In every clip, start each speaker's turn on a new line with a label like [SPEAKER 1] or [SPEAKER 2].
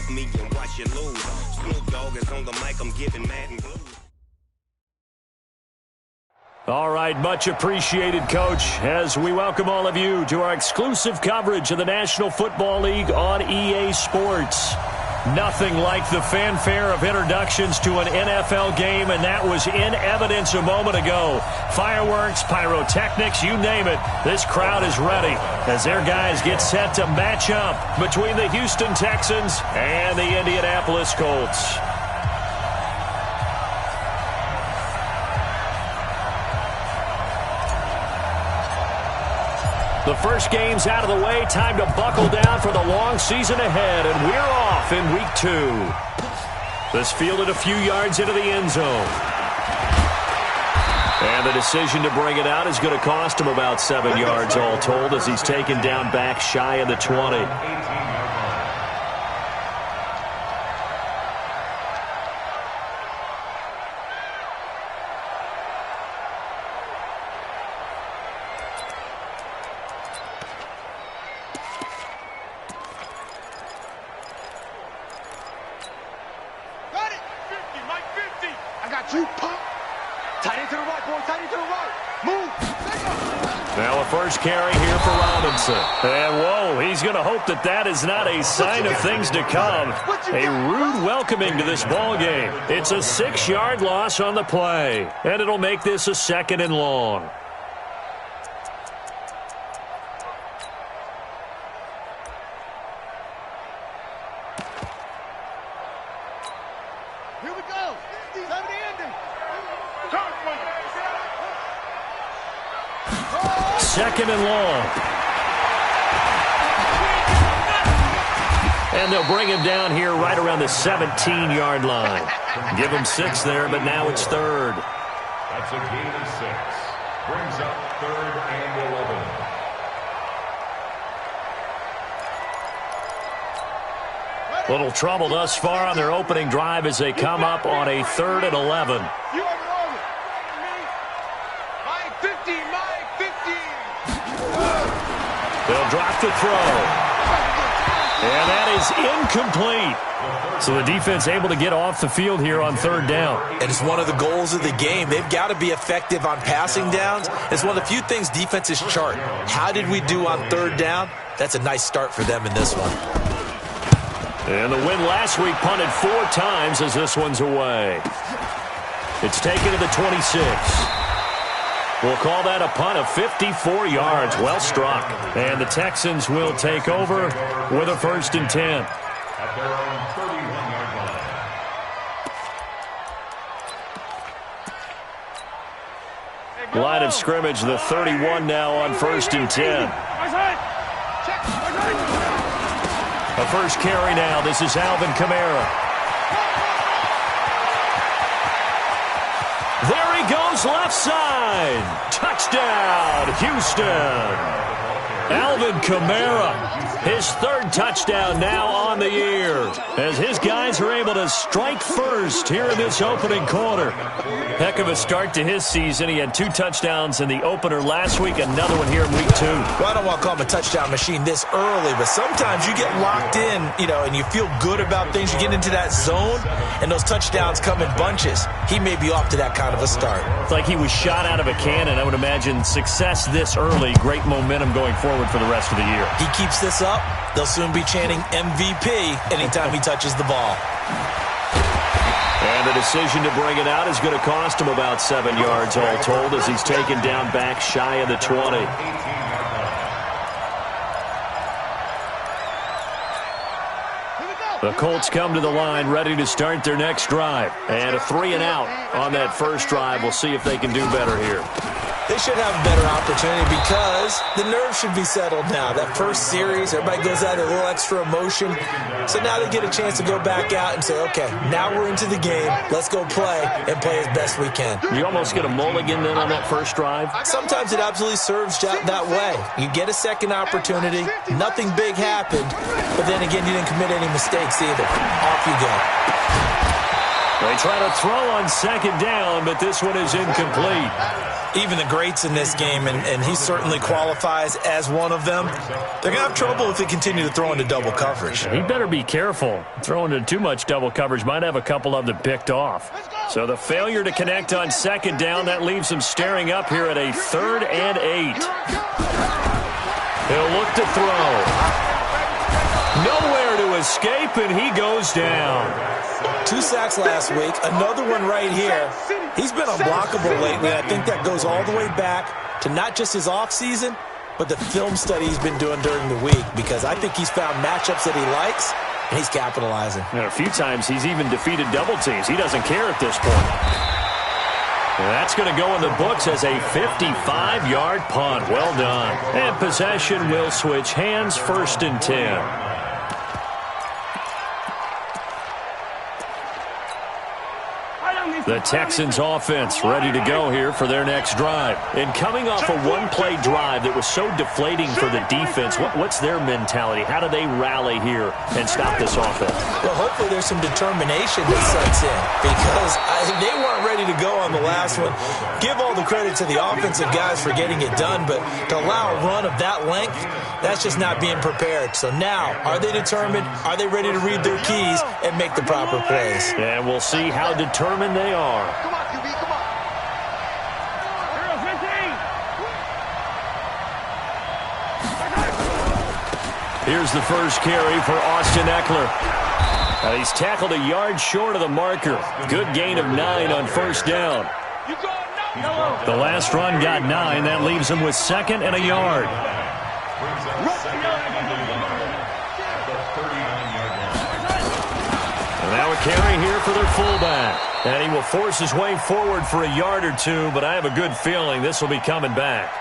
[SPEAKER 1] off me and watch you lose. Snoop Dogg is on the mic, I'm giving Madden blues.
[SPEAKER 2] All right, much appreciated, Coach, as we welcome all of you to our exclusive coverage of the National Football League on EA Sports. Nothing like the fanfare of introductions to an NFL game, and that was in evidence a moment ago. Fireworks, pyrotechnics, you name it. This crowd is ready as their guys get set to match up between the Houston Texans and the Indianapolis Colts. The first game's out of the way. Time to buckle down for the long season ahead, and we're off in week 2. This fielded a few yards into the end zone. And the decision to bring it out is going to cost him about 7 yards all told as he's taken down back shy of the 20. Now a first carry here for Robinson. And, whoa, he's going to hope that that is not a sign of things to come. A rude welcoming to this ball game. It's a 6-yard loss on the play. And it'll make this a 2nd and long.
[SPEAKER 3] Here we go. Time to end it.
[SPEAKER 2] 2nd and long. And they'll bring him down here right around the 17-yard line. Give him 6 there, but now it's 3rd.
[SPEAKER 4] That's a gain of 6. Brings up 3rd and 11.
[SPEAKER 2] Little trouble thus far on their opening drive as they come up on a 3rd and 11. They'll drop the throw. And that is incomplete. So the defense able to get off the field here on 3rd down.
[SPEAKER 5] And it's one of the goals of the game. They've got to be effective on passing downs. It's one of the few things defenses chart. How did we do on 3rd down? That's a nice start for them in this one.
[SPEAKER 2] And the win last week punted 4 times as this one's away. It's taken to the 26. We'll call that a punt of 54 yards. Well struck. And the Texans will take over with a 1st and 10.
[SPEAKER 4] At their own 31-yard line.
[SPEAKER 2] Line of scrimmage, the 31 now on 1st and 10. A first carry now. This is Alvin Kamara. There he goes, left side. Touchdown, Houston. Alvin Kamara, his 3rd touchdown now on the year, as his guys are able to strike first here in this opening quarter. Heck of a start to his season. He had 2 touchdowns in the opener last week, another one here in week 2.
[SPEAKER 5] Well, I don't want to call him a touchdown machine this early, but sometimes you get locked in, and you feel good about things. You get into that zone, and those touchdowns come in bunches. He may be off to that kind of a start.
[SPEAKER 2] It's like he was shot out of a cannon. I would imagine success this early, great momentum going forward for the rest of the year.
[SPEAKER 5] He keeps this up, they'll soon be chanting MVP anytime he touches the ball.
[SPEAKER 2] And the decision to bring it out is going to cost him about 7 yards all told as he's taken down back shy of the 20. The Colts come to the line ready to start their next drive. And a 3 and out on that first drive. We'll see if they can do better here.
[SPEAKER 5] They should have a better opportunity because the nerves should be settled now. That first series, everybody goes out with a little extra emotion. So now they get a chance to go back out and say, okay, now we're into the game. Let's go play and play as best we can.
[SPEAKER 2] You almost get a mulligan then on that first drive?
[SPEAKER 5] Sometimes it absolutely serves that way. You get a second opportunity. Nothing big happened. But then again, you didn't commit any mistakes either. Off you go.
[SPEAKER 2] They try to throw on second down, but this one is incomplete.
[SPEAKER 5] Even the greats in this game, and he certainly qualifies as one of them, they're going to have trouble if they continue to throw into double coverage.
[SPEAKER 2] He better be careful. Throwing into too much double coverage might have a couple of them picked off. So the failure to connect on second down, that leaves him staring up here at a 3rd and 8. He'll look to throw. Nowhere to escape, and he goes down.
[SPEAKER 5] 2 sacks last week, another one right here. He's been unblockable lately, and I think that goes all the way back to not just his offseason, but the film study he's been doing during the week, because I think he's found matchups that he likes, and he's capitalizing.
[SPEAKER 2] And a few times he's even defeated double teams. He doesn't care at this point. And that's going to go in the books as a 55-yard punt. Well done. And possession will switch hands, 1st and 10. The Texans offense ready to go here for their next drive. And coming off a one-play drive that was so deflating for the defense, what's their mentality? How do they rally here and stop this offense?
[SPEAKER 5] Well, hopefully there's some determination that sets in, because they weren't ready to go on the last one. Give all the credit to the offensive guys for getting it done, but to allow a run of that length, that's just not being prepared. So now, are they determined? Are they ready to read their keys and make the proper plays?
[SPEAKER 2] And we'll see how determined they are.
[SPEAKER 3] Come on, QB, come on.
[SPEAKER 2] 15. Here's the first carry for Austin Eckler. He's tackled a yard short of the marker. Good gain of 9 on 1st down. The last run got 9. That leaves him with 2nd and a yard. And now a carry here for their fullback. And he will force his way forward for a yard or 2, but I have a good feeling this will be coming back.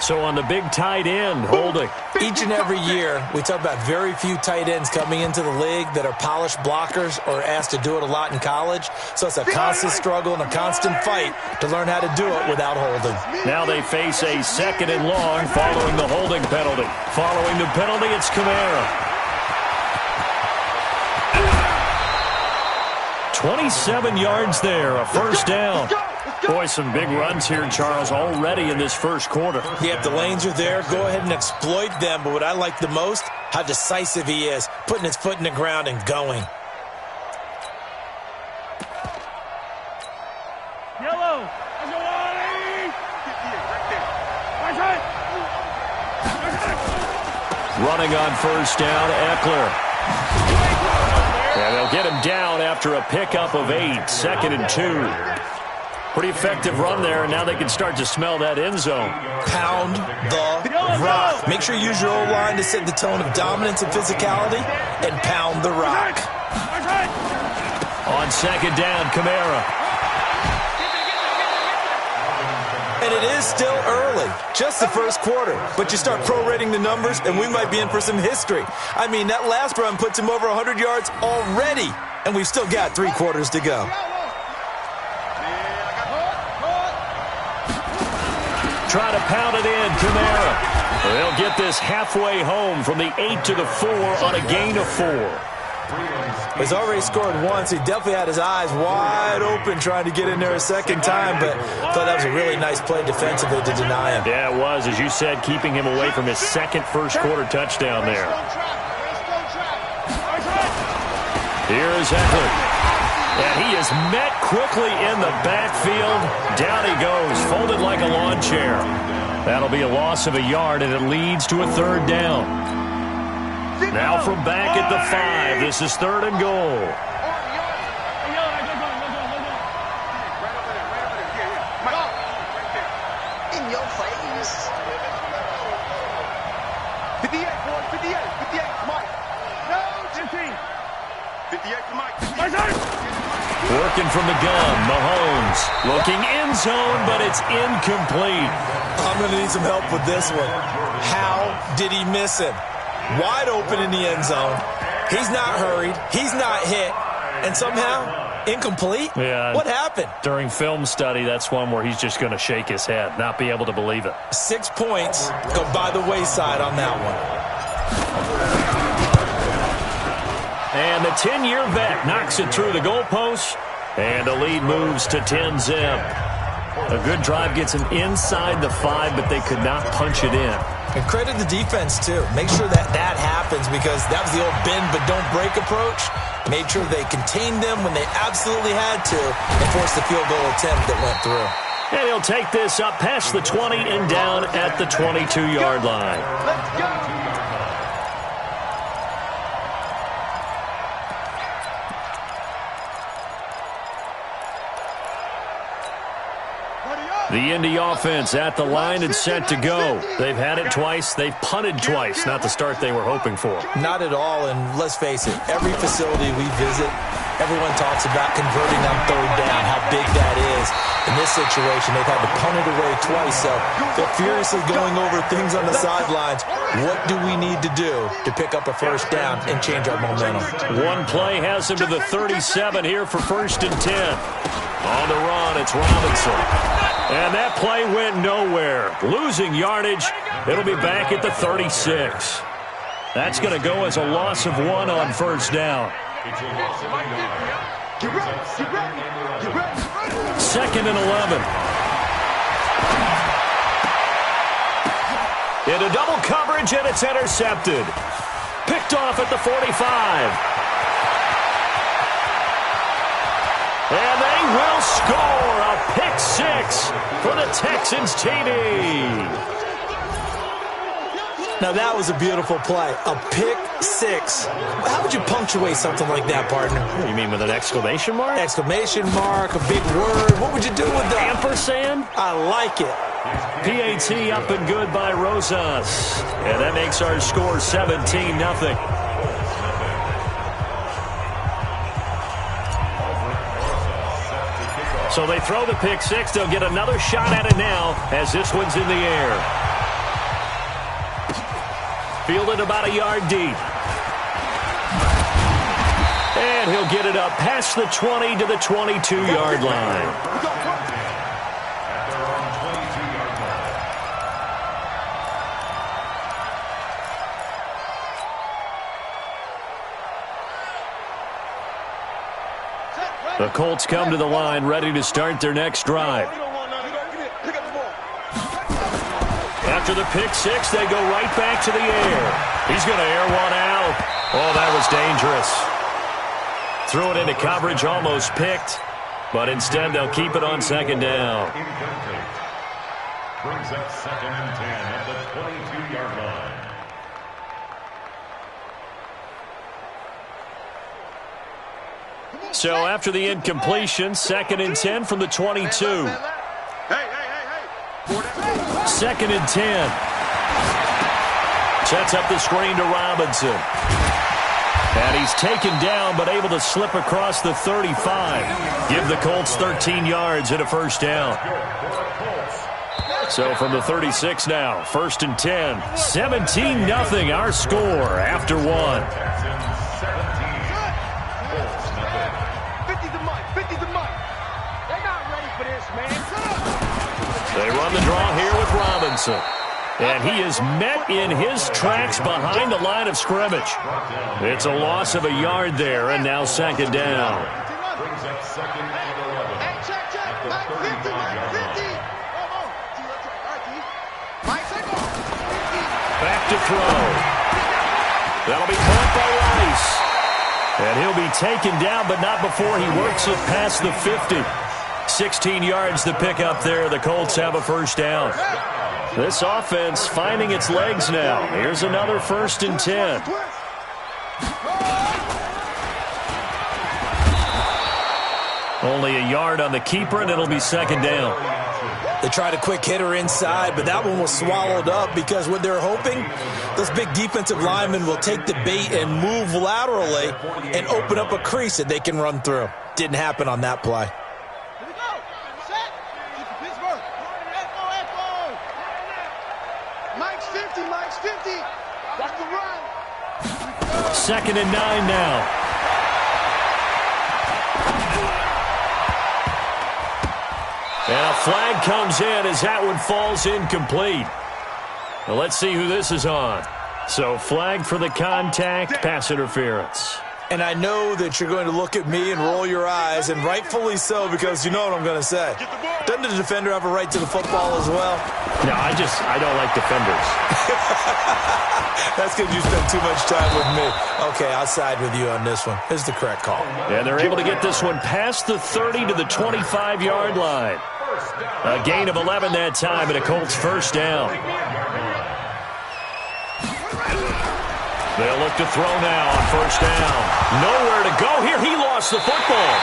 [SPEAKER 2] So on the big tight end, holding.
[SPEAKER 5] Each and every year, we talk about very few tight ends coming into the league that are polished blockers or asked to do it a lot in college. So it's a constant struggle and a constant fight to learn how to do it without holding.
[SPEAKER 2] Now they face a 2nd and long following the holding penalty. Following the penalty, it's Kamara. 27 yards there, a 1st down. Boy, some big runs here, Charles, already in this 1st quarter.
[SPEAKER 5] Yeah, if the lanes are there, go ahead and exploit them. But what I like the most, how decisive he is, putting his foot in the ground and going.
[SPEAKER 3] Yellow.
[SPEAKER 2] Running on 1st down, Eckler. And they'll get him down after a pickup of 8, 2nd and 2. Pretty effective run there, and now they can start to smell that end zone.
[SPEAKER 5] Pound the rock. Make sure you use your O-line to set the tone of dominance and physicality, and pound the rock.
[SPEAKER 2] On 2nd down, Kamara.
[SPEAKER 5] And it is still early, just the 1st quarter. But you start prorating the numbers, and we might be in for some history. I mean, that last run puts him over 100 yards already, and we've still got 3 quarters to go.
[SPEAKER 2] Try to pound it in, Kamara. They'll get this halfway home from the 8 to the 4 on a gain of 4.
[SPEAKER 5] He's already scored once. He definitely had his eyes wide open trying to get in there a 2nd time, but I thought that was a really nice play defensively to deny him.
[SPEAKER 2] Yeah, it was, as you said, keeping him away from his 2nd 1st quarter touchdown there. Here's Eckler. And he is met quickly in the backfield. Down he goes, folded like a lawn chair. That'll be a loss of a yard, and it leads to a 3rd down. Now from back at the 5, this is 3rd and goal.
[SPEAKER 3] In your face. 58, boy, 58, 58, Mike. No, 15. 58 to Mike.
[SPEAKER 2] Working from the gun, Mahomes. Looking end zone, but it's incomplete.
[SPEAKER 5] I'm going to need some help with this one. How did he miss him? Wide open in the end zone. He's not hurried. He's not hit. And somehow, incomplete?
[SPEAKER 2] Yeah.
[SPEAKER 5] What happened?
[SPEAKER 2] During film study, that's one where he's just going to shake his head, not be able to believe it.
[SPEAKER 5] 6 points go by the wayside on that one.
[SPEAKER 2] And the 10-year vet knocks it through the goalpost, and the lead moves to 10-zip. A good drive gets them inside the 5, but they could not punch it in.
[SPEAKER 5] And credit the defense, too. Make sure that happens, because that was the old bend but don't break approach. Made sure they contained them when they absolutely had to and forced the field goal attempt that went through.
[SPEAKER 2] And he'll take this up past the 20 and down at the 22-yard line.
[SPEAKER 3] Let's go.
[SPEAKER 2] The Indy offense at the line and set to go. They've had it twice. They've punted twice. Not the start they were hoping for.
[SPEAKER 5] Not at all, and let's face it, every facility we visit, everyone talks about converting on third down, how big that is. In this situation, they've had to punt it away twice, so they're furiously going over things on the sidelines. What do we need to do to pick up a first down and change our momentum?
[SPEAKER 2] One play has him to the 37 here for 1st and 10. On the run, it's Robinson. And that play went nowhere. Losing yardage. It'll be back at the 36. That's going to go as a loss of 1 on first down. Second and 11. Into double coverage, and it's intercepted. Picked off at the 45. And they will score a pick 6 for the Texans TD.
[SPEAKER 5] Now that was a beautiful play. A pick 6. How would you punctuate something like that, partner?
[SPEAKER 2] You mean with an exclamation mark?
[SPEAKER 5] Exclamation mark, a big word. What would you do with that?
[SPEAKER 2] Ampersand?
[SPEAKER 5] I like it.
[SPEAKER 2] PAT up and good by Rosas. And that makes our score 17-0. So they throw the pick 6. They'll get another shot at it now as this one's in the air. Fielded about a yard deep. And he'll get it up past the 20 to the 22-yard line. The Colts come to the line ready to start their next drive. After the pick 6, they go right back to the air. He's going to air one out. Oh, that was dangerous. Threw it into coverage, almost picked, but instead they'll keep it on 2nd down.
[SPEAKER 4] Brings up 2nd and 10 at the 22-yard line.
[SPEAKER 2] So after the incompletion, 2nd and 10 from the 22.
[SPEAKER 3] Hey.
[SPEAKER 2] 2nd and 10. Sets up the screen to Robinson. And he's taken down but able to slip across the 35. Give the Colts 13 yards and a first down. So from the 36 now, 1st and 10. 17-0 our score after 1. They run the draw here with Robinson. And he is met in his tracks behind the line of scrimmage. It's a loss of a yard there, and now 2nd down.
[SPEAKER 4] Brings up 2nd and 11. At the 35-yard line.
[SPEAKER 2] Back to throw. That'll be caught by Rice. And he'll be taken down, but not before he works it past the 50. 16 yards to pick up there. The Colts have a first down. This offense finding its legs now. Here's another 1st and 10. Only a yard on the keeper, and it'll be 2nd down.
[SPEAKER 5] They tried a quick hitter inside, but that one was swallowed up because what they're hoping, those big defensive linemen will take the bait and move laterally and open up a crease that they can run through. Didn't happen on that play.
[SPEAKER 3] Mike's 50. 50. That's the run.
[SPEAKER 2] 2nd and 9 now. And a flag comes in as that one falls incomplete. Well, let's see who this is on. So flag for the contact, pass interference.
[SPEAKER 5] And I know that you're going to look at me and roll your eyes, and rightfully so, because you know what I'm going to say. Doesn't the defender have a right to the football as well?
[SPEAKER 2] No, I don't like defenders.
[SPEAKER 5] That's because you spend too much time with me. Okay, I'll side with you on this one. This is the correct call.
[SPEAKER 2] And they're able to get this one past the 30 to the 25-yard line. A gain of 11 that time, and a Colts first down. They'll look to throw now on first down. Nowhere to go here. He lost the football.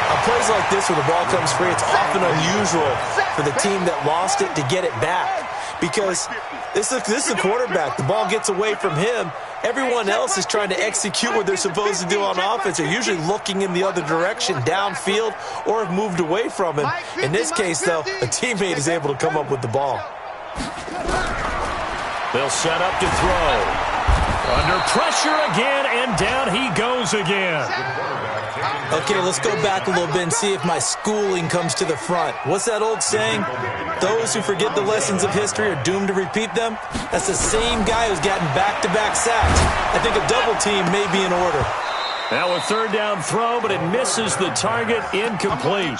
[SPEAKER 5] On plays like this where the ball comes free, it's often unusual for the team that lost it to get it back. Because this is the quarterback. The ball gets away from him. Everyone else is trying to execute what they're supposed to do on offense. They're usually looking in the other direction, downfield, or have moved away from him. In this case, though, a teammate is able to come up with the ball.
[SPEAKER 2] They'll set up to throw. Under pressure again, and down he goes again.
[SPEAKER 5] Okay, let's go back a little bit and see if my schooling comes to the front. What's that old saying? Those who forget the lessons of history are doomed to repeat them. That's the same guy who's gotten back-to-back sacks. I think a double team may be in order.
[SPEAKER 2] Now a third down throw, but it misses the target, incomplete.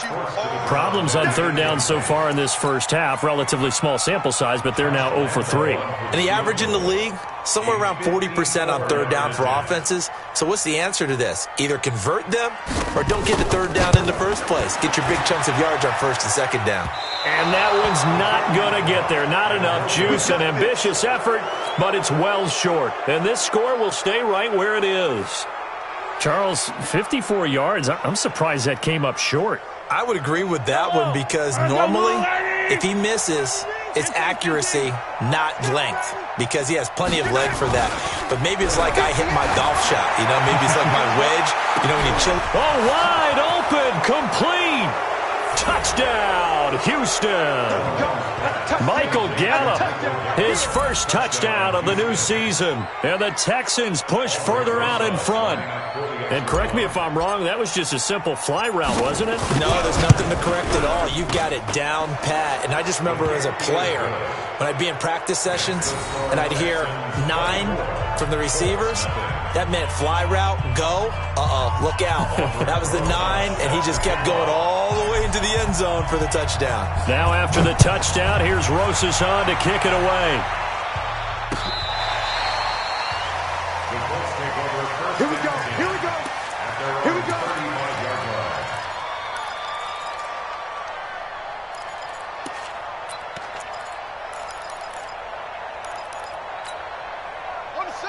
[SPEAKER 2] Problems on third down so far in this first half. Relatively small sample size, but they're now 0 for 3.
[SPEAKER 5] And the average in the league, somewhere around 40% on third down for offenses. So what's the answer to this? Either convert them or don't get the third down in the first place. Get your big chunks of yards on first and second down.
[SPEAKER 2] And that one's not going to get there. Not enough juice. An ambitious effort, but it's well short. And this score will stay right where it is. Charles, 54 yards. I'm surprised that came up short.
[SPEAKER 5] I would agree with that one because normally if he misses, it's accuracy, not length, because he has plenty of leg for that. But maybe it's like I hit my golf shot, you know, maybe it's like my wedge, you know, when you chill.
[SPEAKER 2] Oh, wide open, complete. Touchdown, Houston. Michael Gallup, his first touchdown of the new season. And the Texans push further out in front. And correct me if I'm wrong, that was just a simple fly route, wasn't it?
[SPEAKER 5] No, there's nothing to correct at all. You've got it down pat. And I just remember as a player, when I'd be in practice sessions and I'd hear 9 from the receivers, that meant fly route, go, look out. That was the 9, and he just kept going all the way into the end zone for the touchdown.
[SPEAKER 2] Now after the touchdown, here's Rosas on to kick it away.
[SPEAKER 3] Here we go. Here we go. Here we go.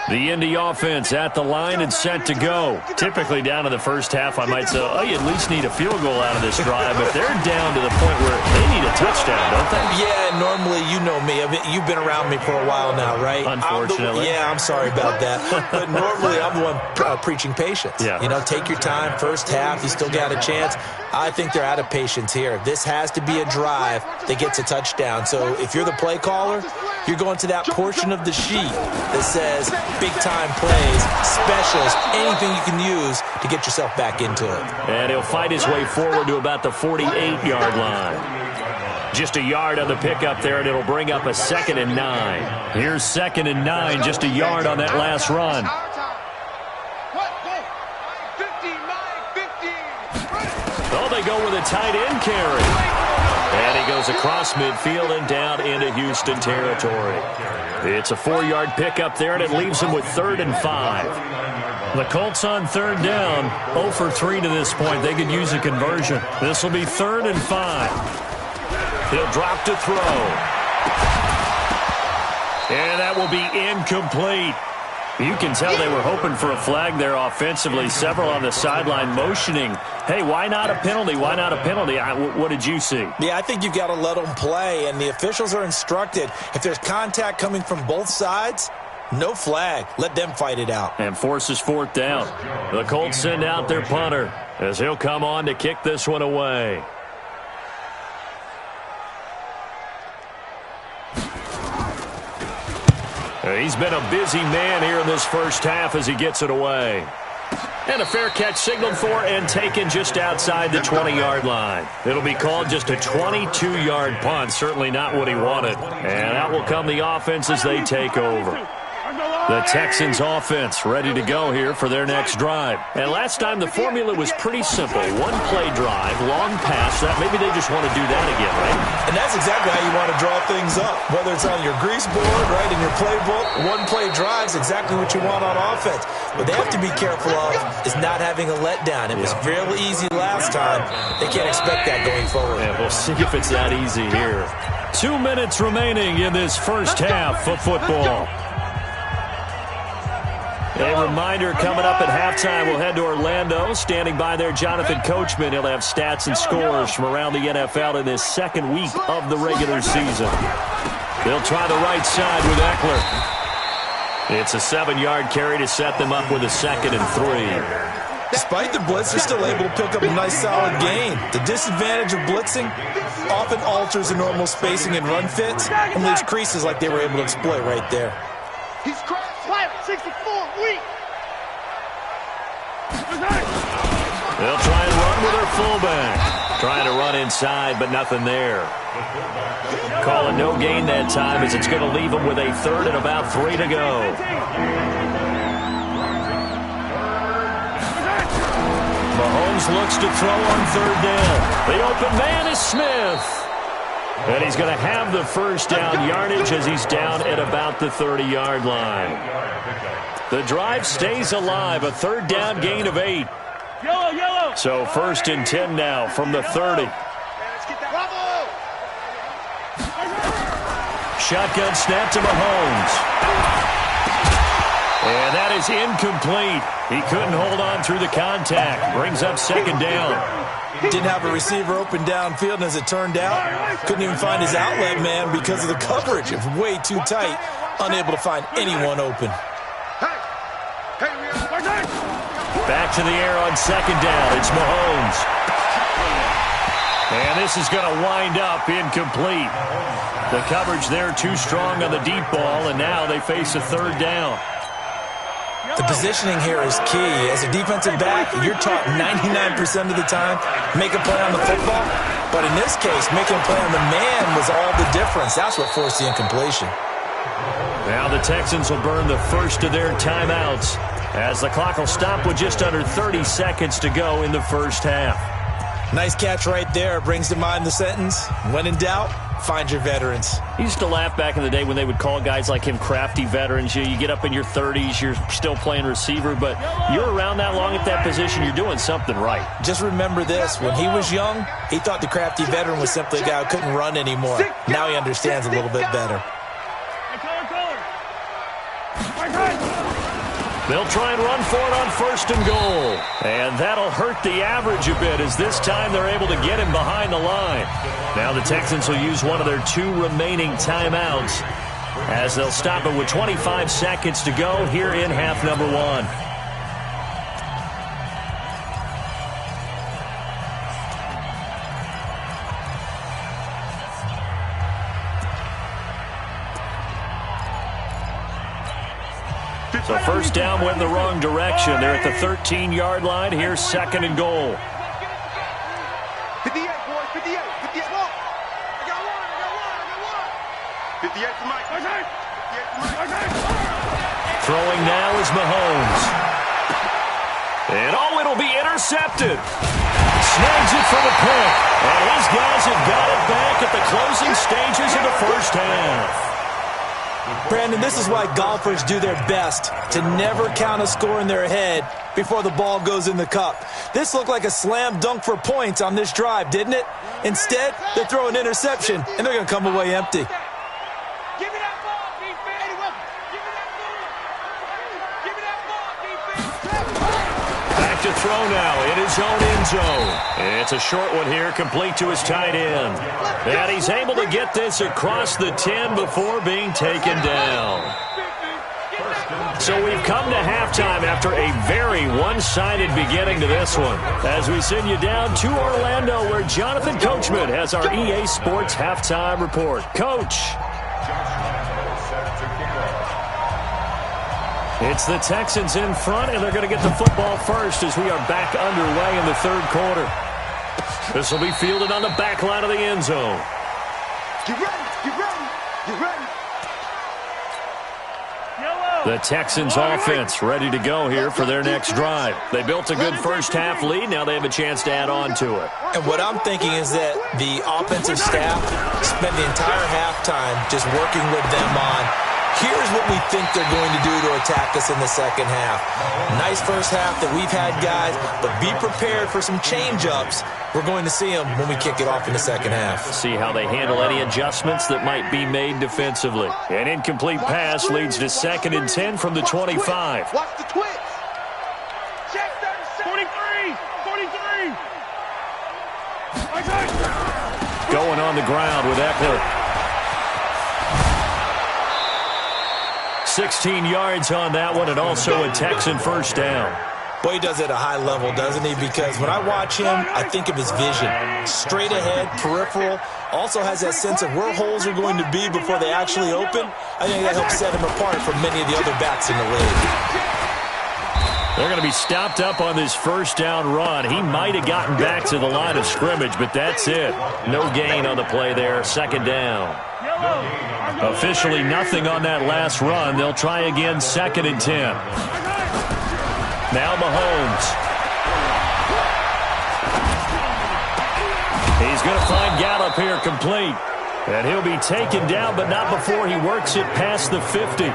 [SPEAKER 2] The Indy offense at the line and set to go. Typically down in the first half, I might say, oh, you at least need a field goal out of this drive, but they're down to the point where they need a touchdown, don't they?
[SPEAKER 5] Yeah, normally, you know me. I mean, you've been around me for a while now, right?
[SPEAKER 2] Unfortunately.
[SPEAKER 5] I'm sorry about that. But normally, I'm the one preaching patience.
[SPEAKER 2] Yeah.
[SPEAKER 5] You know, take your time. First half, you still got a chance. I think they're out of patience here. This has to be a drive that gets a touchdown. So if you're the play caller, you're going to that portion of the sheet that says big-time plays, specials, anything you can use to get yourself back into it.
[SPEAKER 2] And he'll fight his way forward to about the 48-yard line. Just a yard on the pickup there, and it'll bring up a 2nd and 9. Here's 2nd and 9, just a yard on that last run. Oh, they go with a tight end carry. And he goes across midfield and down into Houston territory. It's a 4-yard pickup there, and it leaves him with 3rd and 5. The Colts on third down, 0 for 3 to this point. They could use a conversion. This will be 3rd and 5. He'll drop to throw. And that will be incomplete. You can tell they were hoping for a flag there offensively. Several on the sideline motioning, hey, why not a penalty? Why not a penalty? What did you see?
[SPEAKER 5] Yeah, I think you've got to let them play, and the officials are instructed. If there's contact coming from both sides, no flag. Let them fight it out.
[SPEAKER 2] And forces 4th down. The Colts send out their punter as he'll come on to kick this one away. He's been a busy man here in this first half as he gets it away. And a fair catch signaled for and taken just outside the 20-yard line. It'll be called just a 22-yard punt. Certainly not what he wanted. And out will come the offense as they take over. The Texans offense ready to go here for their next drive. And last time the formula was pretty simple. One play drive, long pass. That maybe they just want to do that again, right?
[SPEAKER 5] And that's exactly how you want to draw things up. Whether it's on your grease board, right, in your playbook, one play drive is exactly what you want on offense. What they have to be careful of is not having a letdown. It was fairly easy last time. They can't expect that going forward.
[SPEAKER 2] Yeah, we'll see if it's that easy here. 2 minutes remaining in this first half of football. A reminder coming up at halftime, we'll head to Orlando. Standing by there, Jonathan Coachman. He'll have stats and scores from around the NFL in this second week of the regular season. They'll try the right side with Eckler. It's a 7-yard carry to set them up with a 2nd and 3.
[SPEAKER 5] Despite the blitz, they're still able to pick up a nice solid gain. The disadvantage of blitzing often alters the normal spacing and run fits and leaves creases like they were able to exploit right there.
[SPEAKER 3] He's cracked. 64, weak.
[SPEAKER 2] They'll try and run with their fullback. Trying to run inside, but nothing there. Calling no gain that time as it's going to leave them with a 3rd and about 3 to go. Mahomes looks to throw on 3rd down. The open man is Smith. And he's going to have the first down yardage as he's down at about the 30-yard line. The drive stays alive, a 3rd down gain of 8. So 1st and 10 now from the 30. Shotgun snap to Mahomes. And that is incomplete. He couldn't hold on through the contact. Brings up 2nd down.
[SPEAKER 5] Didn't have a receiver open downfield, and as it turned out, couldn't even find his outlet man because of the coverage. It was way too tight, unable to find anyone open.
[SPEAKER 2] Back to the air on 2nd down. It's Mahomes. And this is going to wind up incomplete. The coverage there too strong on the deep ball, and now they face a 3rd down.
[SPEAKER 5] The positioning here is key. As a defensive back, you're taught 99% of the time, make a play on the football. But in this case, making a play on the man was all the difference. That's what forced the incompletion.
[SPEAKER 2] Now the Texans will burn the first of their timeouts as the clock will stop with just under 30 seconds to go in the first half.
[SPEAKER 5] Nice catch right there. Brings to mind the sentence, when in doubt, find your veterans.
[SPEAKER 2] He used to laugh back in the day when they would call guys like him crafty veterans. You get up in your 30s, you're still playing receiver, but you're around that long at that position, you're doing something right.
[SPEAKER 5] Just remember this, when he was young, he thought the crafty veteran was simply a guy who couldn't run anymore. Now he understands a little bit better.
[SPEAKER 2] They'll try and run for it on 1st and goal. And that'll hurt the average a bit as this time they're able to get him behind the line. Now the Texans will use one of their 2 remaining timeouts as they'll stop it with 25 seconds to go here in half number 1. So 1st down went in the wrong direction. They're at the 13-yard line. Here's 2nd and goal.
[SPEAKER 3] 58, boys, 58, 58. I got one. 58 to Mike. 58 to Mike.
[SPEAKER 2] Throwing now is Mahomes. And it'll be intercepted. Snags it for the pick. And his guys have got it back at the closing stages of the first half.
[SPEAKER 5] Brandon, this is why golfers do their best to never count a score in their head before the ball goes in the cup. This looked like a slam dunk for points on this drive, didn't it? Instead, they throw an interception, and they're going to come away empty.
[SPEAKER 2] Back to throw now in his own end zone. It's a short one here, complete to his tight end. And he's able to get this across the 10 before being taken down. So we've come to halftime after a very one-sided beginning to this one. As we send you down to Orlando, where Jonathan Coachman has our EA Sports halftime report. Coach. It's the Texans in front, and they're going to get the football first as we are back underway in the 3rd quarter. This will be fielded on the back line of the end zone.
[SPEAKER 3] Get ready, get ready, get ready.
[SPEAKER 6] Yellow.
[SPEAKER 2] The Texans offense ready to go here for their next drive. They built a good first-half lead. Now they have a chance to add on to it.
[SPEAKER 5] And what I'm thinking is that the offensive staff spent the entire halftime just working with them on, here's what we think they're going to do to attack us in the second half. Nice first half that we've had, guys, but be prepared for some change-ups. We're going to see them when we kick it off in the second half.
[SPEAKER 2] See how they handle any adjustments that might be made defensively. An incomplete pass leads to 2nd and 10 from the 25.
[SPEAKER 3] Watch the twitch. Check 43. 43.
[SPEAKER 2] Going on the ground with Eckler. 16 yards on that one, and also a Texan first down.
[SPEAKER 5] Boy, he does it at a high level, doesn't he? Because when I watch him, I think of his vision. Straight ahead, peripheral. Also has that sense of where holes are going to be before they actually open. I think that helps set him apart from many of the other backs in the league.
[SPEAKER 2] They're going to be stopped up on this first down run. He might have gotten back to the line of scrimmage, but that's it. No gain on the play there. Second down. Officially nothing on that last run. They'll try again, 2nd and 10. Now Mahomes. He's going to find Gallup here complete. And he'll be taken down, but not before he works it past the 50.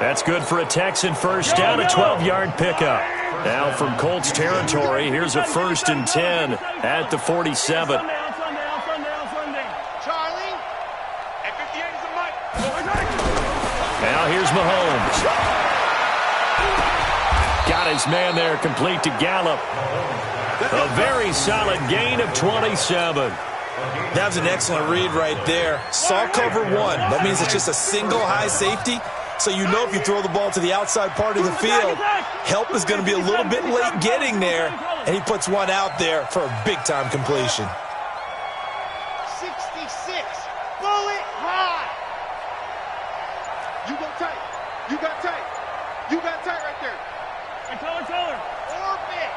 [SPEAKER 2] That's good for a Texan first down, a 12-yard pickup. Now from Colts territory, here's a 1st and 10 at the 47. Now here's Mahomes. Got his man there complete to Gallup. A very solid gain of 27.
[SPEAKER 5] That was an excellent read right there. Saw cover 1. That means it's just a single high safety. So you know if you throw the ball to the outside part of the field, help is going to be a little bit late getting there. And he puts one out there for a big-time completion.
[SPEAKER 3] 66. Bullet high. You go tight. You got tight. You got tight right there. And taller. Orbit.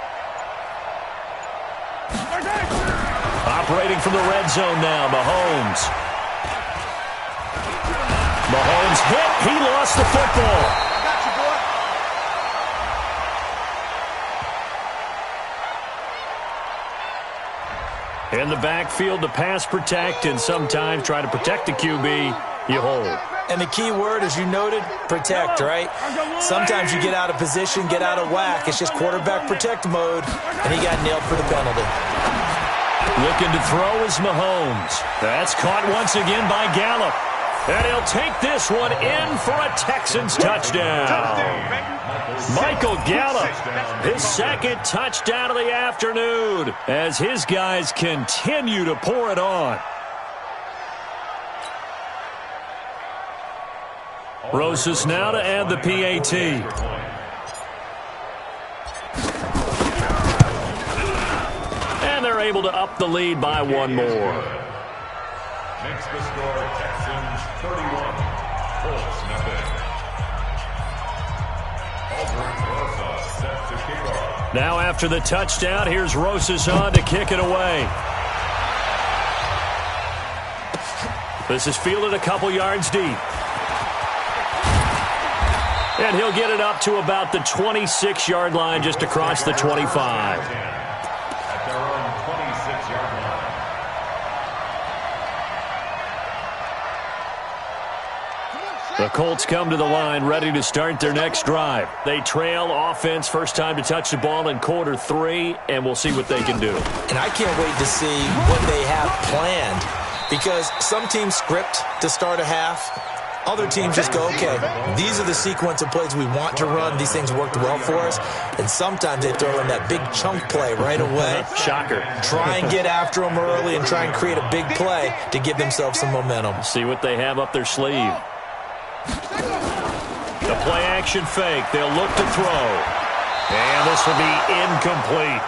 [SPEAKER 2] Operating from the red zone now, Mahomes. Mahomes hit. He lost the football.
[SPEAKER 3] I got you, boy.
[SPEAKER 2] In the backfield to pass protect, and sometimes try to protect the QB. You hold.
[SPEAKER 5] And the key word, as you noted, protect, right? Sometimes you get out of position, get out of whack. It's just quarterback protect mode, and he got nailed for the penalty.
[SPEAKER 2] Looking to throw is Mahomes. That's caught once again by Gallup. And he'll take this one in for a Texans touchdown. Michael Gallup, his 2nd touchdown of the afternoon, as his guys continue to pour it on. Rosas now to add the PAT. And they're able to up the lead by one more.
[SPEAKER 4] Makes the score Texans 31, Colts nothing. Rosas set to kick off.
[SPEAKER 2] Now after the touchdown, here's Rosas on to kick it away. This is fielded a couple yards deep. And he'll get it up to about the 26-yard line, just across the 25.
[SPEAKER 4] At their own 26-yard line.
[SPEAKER 2] The Colts come to the line ready to start their next drive. They trail offense, first time to touch the ball in quarter 3, and we'll see what they can do.
[SPEAKER 5] And I can't wait to see what they have planned, because some teams script to start a half. Other teams just go, okay, these are the sequence of plays we want to run. These things worked well for us. And sometimes they throw in that big chunk play right away.
[SPEAKER 2] Shocker.
[SPEAKER 5] Try and get after them early and try and create a big play to give themselves some momentum.
[SPEAKER 2] See what they have up their sleeve. The play action fake. They'll look to throw. And this will be incomplete.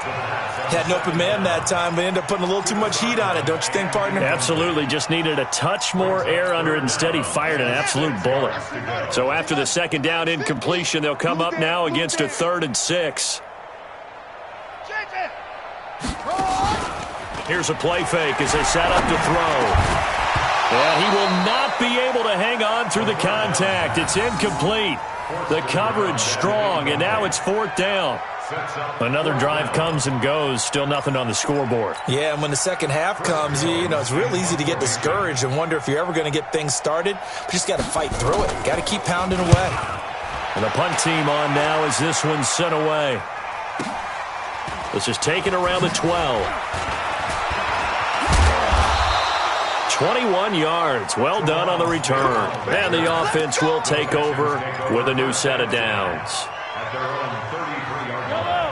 [SPEAKER 5] Had an open man that time, but ended up putting a little too much heat on it, don't you think, partner?
[SPEAKER 2] Absolutely. Just needed a touch more air under it. Instead, he fired an absolute bullet. So after the second down incompletion, they'll come up now against a 3rd and 6. Here's a play fake as they set up to throw. And he will not be able to hang on through the contact. It's incomplete. The coverage strong, and now it's 4th down. Another drive comes and goes, still nothing on the scoreboard.
[SPEAKER 5] Yeah, and when the second half comes, you know, it's real easy to get discouraged and wonder if you're ever going to get things started. But you just got to fight through it. Got to keep pounding away.
[SPEAKER 2] And the punt team on now as this one's sent away. This is taken around the 12. 21 yards. Well done on the return. And the offense will take over with a new set of downs.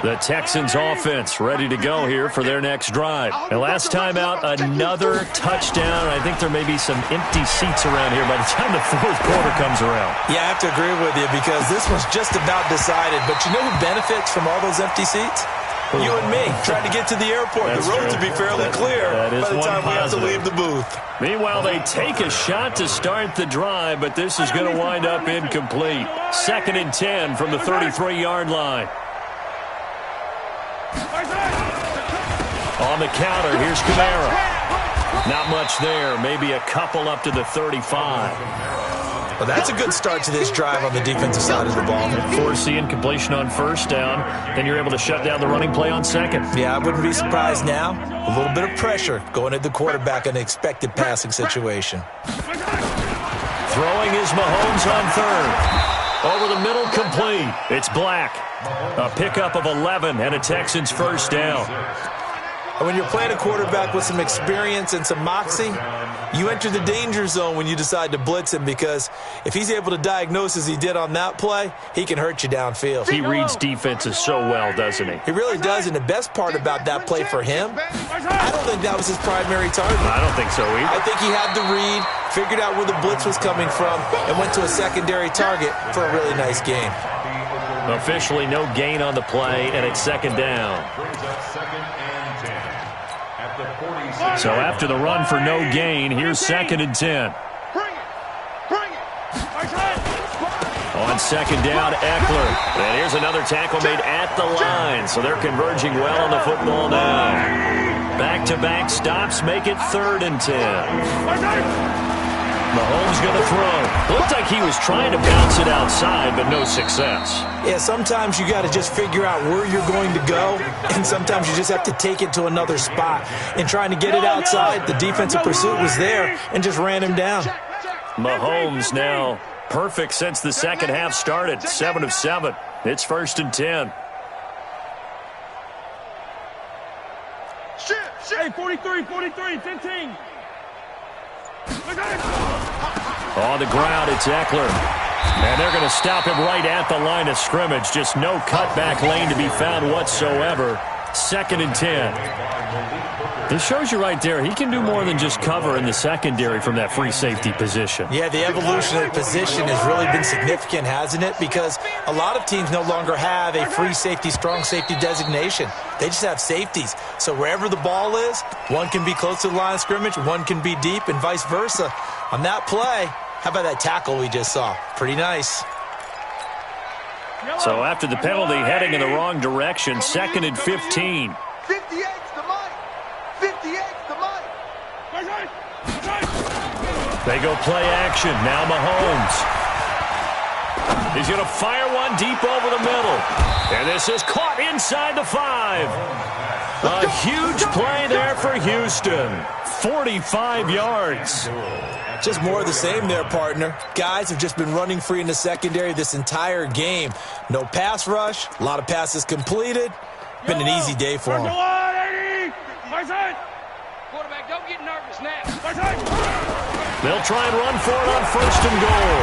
[SPEAKER 2] The Texans offense ready to go here for their next drive. And last time out, another touchdown. I think there may be some empty seats around here by the time the fourth quarter comes around.
[SPEAKER 5] Yeah, I have to agree with you because this one's just about decided. But you know who benefits from all those empty seats? You and me, trying to get to the airport.
[SPEAKER 2] That's
[SPEAKER 5] the road
[SPEAKER 2] true.
[SPEAKER 5] to be fairly clear
[SPEAKER 2] by the time
[SPEAKER 5] we have to leave the booth.
[SPEAKER 2] Meanwhile, they take a shot to start the drive, but this is going to wind up incomplete. 2nd and 10 from the 33-yard line. On the counter, here's Kamara. Not much there. Maybe a couple up to the 35.
[SPEAKER 5] Well, that's a good start to this drive on the defensive side of the ball.
[SPEAKER 2] Force the incompletion on 1st down, and you're able to shut down the running play on 2nd.
[SPEAKER 5] Yeah, I wouldn't be surprised now. A little bit of pressure going at the quarterback in an expected passing situation.
[SPEAKER 2] Throwing is Mahomes on 3rd. Over the middle, complete. It's Black. A pickup of 11 and a Texans 1st down.
[SPEAKER 5] And when you're playing a quarterback with some experience and some moxie, you enter the danger zone when you decide to blitz him because if he's able to diagnose as he did on that play, he can hurt you downfield.
[SPEAKER 2] He reads defenses so well, doesn't he?
[SPEAKER 5] He really does, and the best part about that play for him, I don't think that was his primary target.
[SPEAKER 2] I don't think so either.
[SPEAKER 5] I think he had the read, figured out where the blitz was coming from, and went to a secondary target for a really nice gain.
[SPEAKER 2] Officially no gain on the play, and it's 2nd down. So after the run for no gain, here's 2nd and 10. On 2nd down, Eckler. And here's another tackle made at the line. So they're converging well on the football now. Back-to-back stops make it 3rd and 10. Mahomes going to throw. Looked like he was trying to bounce it outside, but no success.
[SPEAKER 5] Yeah, sometimes you got to just figure out where you're going to go, and sometimes you just have to take it to another spot. And trying to get it outside, the defensive pursuit was there and just ran him down.
[SPEAKER 2] Mahomes now perfect since the second half started. 7 of 7. It's 1st and 10.
[SPEAKER 3] Hey, 43, 15.
[SPEAKER 2] On the ground, it's Eckler. And they're going to stop him right at the line of scrimmage. Just no cutback lane to be found whatsoever. 2nd and 10. This shows you right there, he can do more than just cover in the secondary from that free safety position.
[SPEAKER 5] Yeah, the evolution of the position has really been significant, hasn't it? Because a lot of teams no longer have a free safety, strong safety designation. They just have safeties. So wherever the ball is, one can be close to the line of scrimmage, one can be deep, and vice versa. On that play, how about that tackle we just saw? Pretty nice.
[SPEAKER 2] So after the penalty, heading in the wrong direction, 2nd and 15.
[SPEAKER 3] 58 to Mike. 58 to Mike.
[SPEAKER 2] They go play action. Now Mahomes. He's going to fire one deep over the middle. And this is caught inside the 5. A huge play there for Houston. 45 yards.
[SPEAKER 5] Just more of the same there, partner. Guys have just been running free in the secondary this entire game. No pass rush, a lot of passes completed. Been an easy day for them.
[SPEAKER 6] Quarterback, don't get nervous now.
[SPEAKER 2] They'll try and run for it on 1st and goal.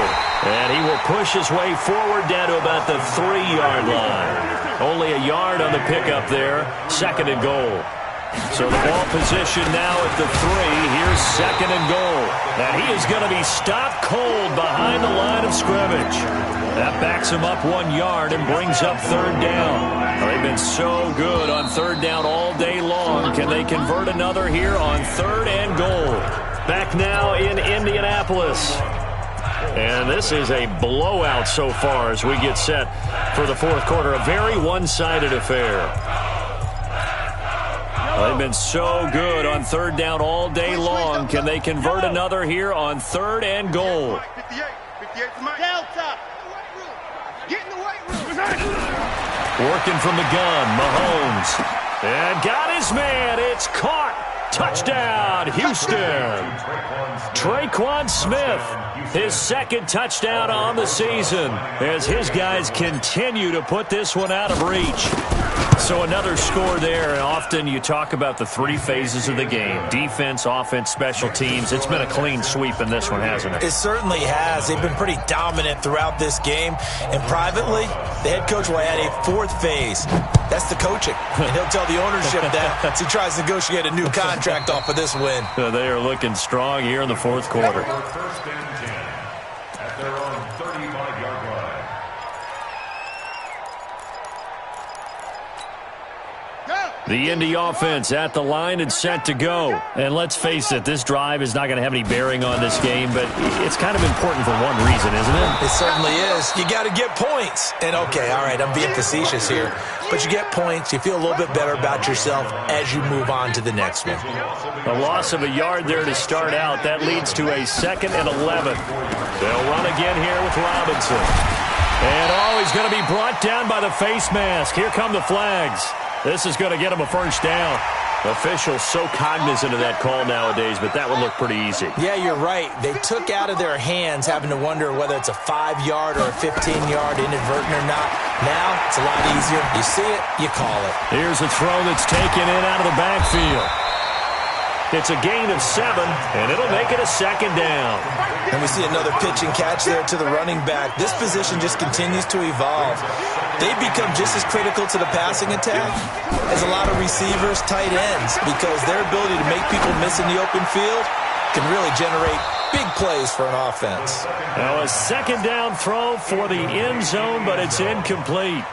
[SPEAKER 2] And he will push his way forward down to about the 3-yard line. Only a yard on the pickup there. 2nd and goal. So the ball position now at the 3. Here's 2nd and goal. And he is going to be stopped cold behind the line of scrimmage. That backs him up 1 yard and brings up 3rd down. They've been so good on 3rd down all day long. Can they convert another here on 3rd and goal? Back now in Indianapolis. And this is a blowout so far as we get set for the fourth quarter. A very one-sided affair. They've been so good on third down all day long. Can they convert another here on 3rd and goal?
[SPEAKER 3] 58. 58 to Mike. Delta. Get in the weight room.
[SPEAKER 2] Working from the gun, Mahomes. And got his man. It's caught. Touchdown, Houston. Traquan Smith, his 2nd touchdown on the season as his guys continue to put this one out of reach. So another score there, and often you talk about the 3 phases of the game. Defense, offense, special teams. It's been a clean sweep in this one, hasn't it?
[SPEAKER 5] It certainly has. They've been pretty dominant throughout this game. And privately, the head coach will add a 4th phase. That's the coaching. And he'll tell the ownership that as he tries to negotiate a new contract off of this win.
[SPEAKER 2] They are looking strong here in the 4th quarter.
[SPEAKER 4] 1st and 10 at their own 35-yard line.
[SPEAKER 2] The Indy offense at the line and set to go. And let's face it, this drive is not going to have any bearing on this game, but it's kind of important for one reason, isn't it?
[SPEAKER 5] It certainly is. You got to get points. And, okay, all right, I'm being facetious here. But you get points. You feel a little bit better about yourself as you move on to the next one.
[SPEAKER 2] A loss of a yard there to start out. That leads to a 2nd and 11. They'll run again here with Robinson. And, he's going to be brought down by the face mask. Here come the flags. This is going to get him a 1st down. Officials so cognizant of that call nowadays, but that would look pretty easy.
[SPEAKER 5] Yeah, you're right. They took out of their hands having to wonder whether it's a 5-yard or a 15-yard inadvertent or not. Now, it's a lot easier. You see it, you call it.
[SPEAKER 2] Here's a throw that's taken in out of the backfield. It's a gain of 7, and it'll make it a 2nd down.
[SPEAKER 5] And we see another pitch and catch there to the running back. This position just continues to evolve. They've become just as critical to the passing attack as a lot of receivers, tight ends, because their ability to make people miss in the open field can really generate big plays for an offense.
[SPEAKER 2] Now a 2nd down throw for the end zone, but it's incomplete.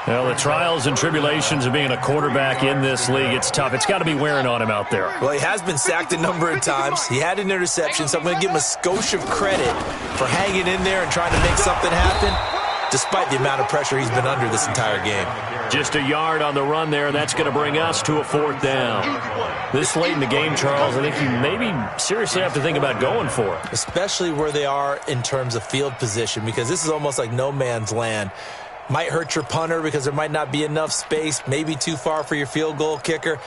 [SPEAKER 2] Well, the trials and tribulations of being a quarterback in this league, it's tough. It's got to be wearing on him out there.
[SPEAKER 5] Well, he has been sacked a number of times. He had an interception, so I'm going to give him a skosh of credit for hanging in there and trying to make something happen, despite the amount of pressure he's been under this entire game.
[SPEAKER 2] Just a yard on the run there. That's going to bring us to a 4th down. This late in the game, Charles, I think you maybe seriously have to think about going for it.
[SPEAKER 5] Especially where they are in terms of field position, because this is almost like no man's land. Might hurt your punter because there might not be enough space, maybe too far for your field goal kicker.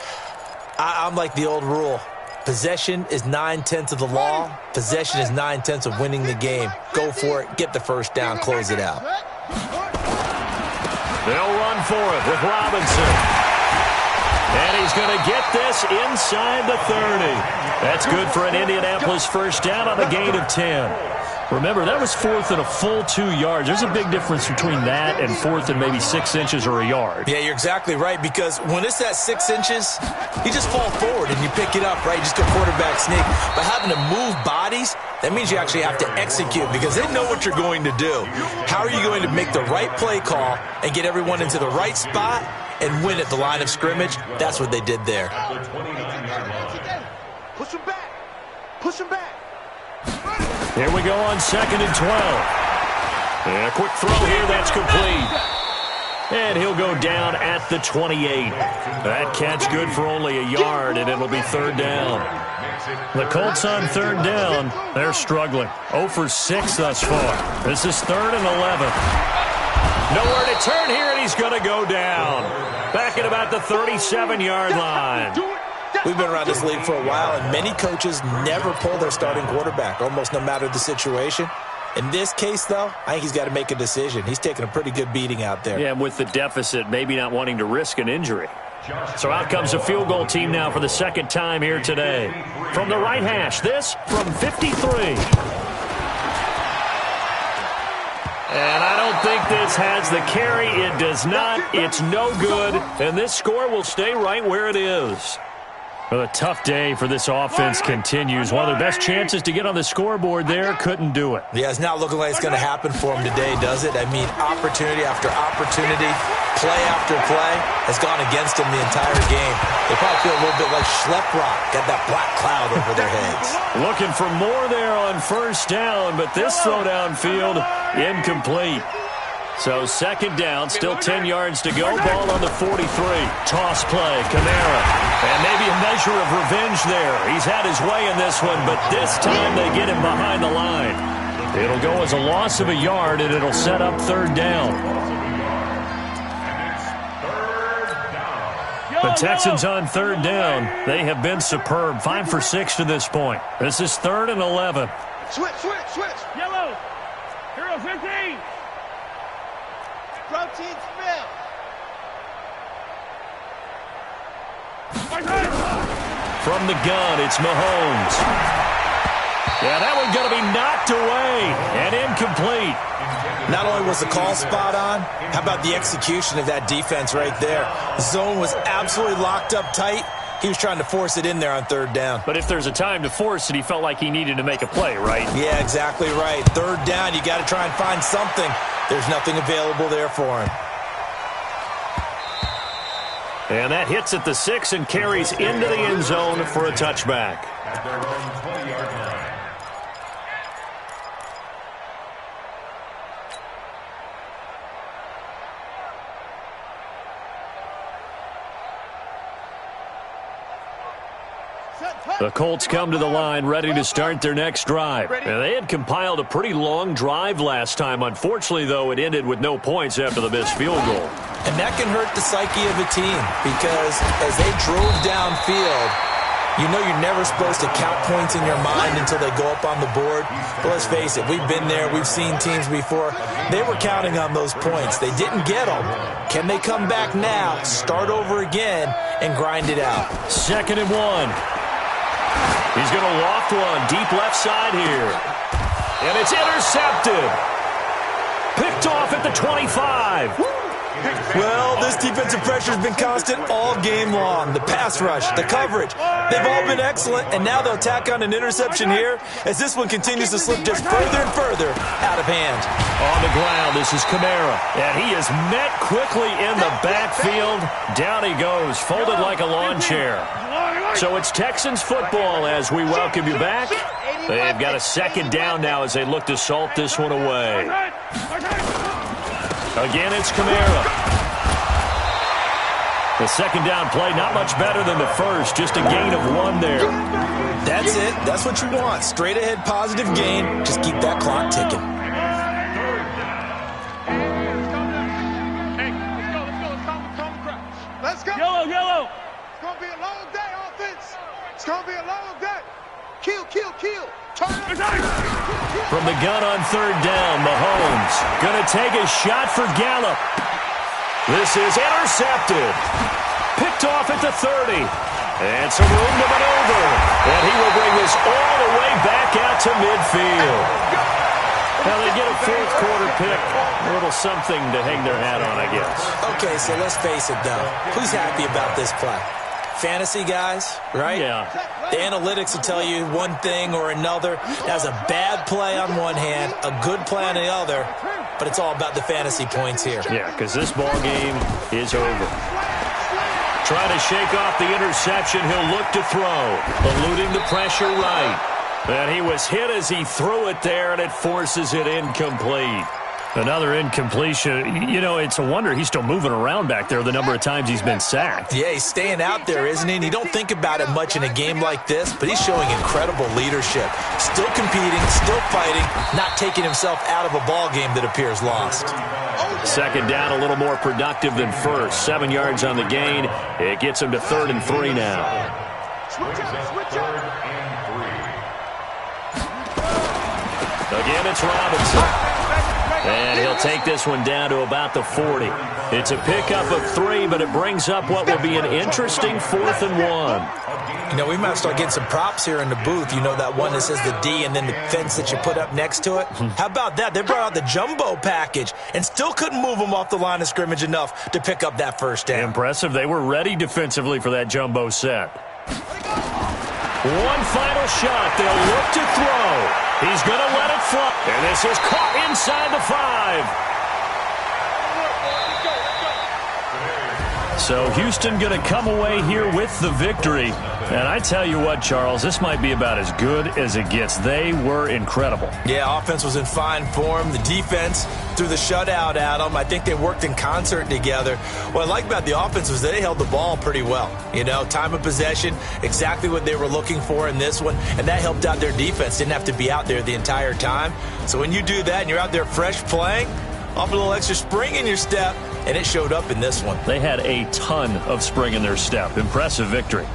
[SPEAKER 5] I'm like the old rule. Possession is 9/10 of the law. Possession is 9/10 of winning the game. Go for it. Get the 1st down. Close it out.
[SPEAKER 2] They'll run for it with Robinson. And he's going to get this inside the 30. That's good for an Indianapolis 1st down on a gain of 10. Remember, that was 4th and a full 2 yards. There's a big difference between that and 4th and maybe 6 inches or a yard.
[SPEAKER 5] Yeah, you're exactly right, because when it's at 6 inches, you just fall forward and you pick it up, right? You just go quarterback sneak. But having to move bodies, that means you actually have to execute, because they know what you're going to do. How are you going to make the right play call and get everyone into the right spot and win at the line of scrimmage? That's what they did there.
[SPEAKER 3] Push him back. Push him back.
[SPEAKER 2] Here we go on 2nd and 12. And a quick throw here, that's complete. And he'll go down at the 28. That catch good for only a yard, and it'll be 3rd down. The Colts on 3rd down, they're struggling. 0 for 6 thus far. This is 3rd and 11. Nowhere to turn here, and he's going to go down. Back at about the 37-yard line.
[SPEAKER 5] We've been around this league for a while, and many coaches never pull their starting quarterback, almost no matter the situation. In this case, though, I think he's got to make a decision. He's taking a pretty good beating out there.
[SPEAKER 2] Yeah, with the deficit, maybe not wanting to risk an injury. So out comes a field goal team now for the 2nd time here today. From the right hash, this from 53. And I don't think this has the carry. It does not. It's no good. And this score will stay right where it is. Well, a tough day for this offense continues. One of their best chances to get on the scoreboard there, couldn't do it.
[SPEAKER 5] Yeah, it's not looking like it's going to happen for them today, does it? I mean, opportunity after opportunity, play after play has gone against them the entire game. They probably feel a little bit like Schleprock, got that black cloud over their heads.
[SPEAKER 2] Looking for more there on 1st down, but this throw downfield, incomplete. So second down, still 10 yards to go. Ball on the 43. Toss play, Kamara. And maybe a measure of revenge there. He's had his way in this one, but this time they get him behind the line. It'll go as a loss of a yard, and it'll set up third down. The Texans on third down. They have been superb. 5 for 6 to this point. This is 3rd and 11.
[SPEAKER 3] Switch.
[SPEAKER 6] Yellow. Hero 15.
[SPEAKER 3] Protein spill.
[SPEAKER 2] From the gun, it's Mahomes. Yeah, that one's going to be knocked away and incomplete.
[SPEAKER 5] Not only was the call spot on, how about the execution of that defense right there? The zone was absolutely locked up tight. He was trying to force it in there on third down.
[SPEAKER 2] But if there's a time to force it, he felt like he needed to make a play, right?
[SPEAKER 5] Yeah, exactly right. Third down, you got to try and find something. There's nothing available there for him.
[SPEAKER 2] And that hits at the 6 and carries into the end zone for a touchback.
[SPEAKER 4] At their own 20-yard line.
[SPEAKER 2] The Colts come to the line ready to start their next drive. And they had compiled a pretty long drive last time. Unfortunately, though, it ended with no points after the missed field goal.
[SPEAKER 5] And that can hurt the psyche of a team because as they drove downfield, you know you're never supposed to count points in your mind until they go up on the board. But let's face it, we've been there. We've seen teams before. They were counting on those points. They didn't get them. Can they come back now, start over again, and grind it out?
[SPEAKER 2] 2nd and 1. He's going to loft one deep left side here. And it's intercepted. Picked off at the 25.
[SPEAKER 5] Well, this defensive pressure has been constant all game long. The pass rush, the coverage, they've all been excellent, and now they'll tack on an interception here as this one continues to slip just further and further out of hand.
[SPEAKER 2] On the ground, this is Kamara, and he is met quickly in the backfield. Down he goes, folded like a lawn chair. So it's Texans football as we welcome you back. They've got a second down now as they look to salt this one away. Again, it's Kamara. The second down play, not much better than the first, just a gain of 1 there.
[SPEAKER 5] That's it. That's what you want. Straight ahead positive gain. Just keep that clock ticking.
[SPEAKER 3] Let's go.
[SPEAKER 6] Yellow.
[SPEAKER 3] It's going to be a long day, offense. It's going to be a long day. Kill.
[SPEAKER 2] From the gun on third down, Mahomes going to take a shot for Gallup. This is intercepted. Picked off at the 30. And some room to maneuver. And he will bring this all the way back out to midfield. Now they get a fourth quarter pick. A little something to hang their hat on, I guess.
[SPEAKER 5] Okay, so let's face it, though. Who's happy about this play? Fantasy guys, right?
[SPEAKER 2] Yeah.
[SPEAKER 5] The analytics will tell you one thing or another. That's a bad play on one hand, a good play on the other, but it's all about the fantasy points here.
[SPEAKER 2] Yeah, because this ball game is over. Trying to shake off the interception. He'll look to throw. Eluding the pressure right. And he was hit as he threw it there, and it forces it incomplete. Another incompletion. You know, it's a wonder he's still moving around back there the number of times he's been sacked.
[SPEAKER 5] Yeah, he's staying out there, isn't he? And you don't think about it much in a game like this, but he's showing incredible leadership. Still competing, still fighting, not taking himself out of a ball game that appears lost.
[SPEAKER 2] Second down, a little more productive than first. 7 yards on the gain. It gets him to 3rd and 3 now. Again, it's Robinson. And he'll take this one down to about the 40. It's a pickup of 3, but it brings up what will be an interesting 4th and 1.
[SPEAKER 5] You know, we might start getting some props here in the booth. You know, that one that says the D and then the fence that you put up next to it? How about that? They brought out the jumbo package and still couldn't move them off the line of scrimmage enough to pick up that first down.
[SPEAKER 2] Impressive. They were ready defensively for that jumbo set. One final shot. They'll look to throw. He's going to let it fly. And this is caught inside the 5. So Houston going to come away here with the victory. And I tell you what, Charles, this might be about as good as it gets. They were incredible.
[SPEAKER 5] Yeah, offense was in fine form. The defense threw the shutout at them. I think they worked in concert together. What I like about the offense was they held the ball pretty well. You know, time of possession, exactly what they were looking for in this one, and that helped out their defense. Didn't have to be out there the entire time. So when you do that and you're out there fresh playing, off a little extra spring in your step, and it showed up in this one.
[SPEAKER 2] They had a ton of spring in their step. Impressive victory.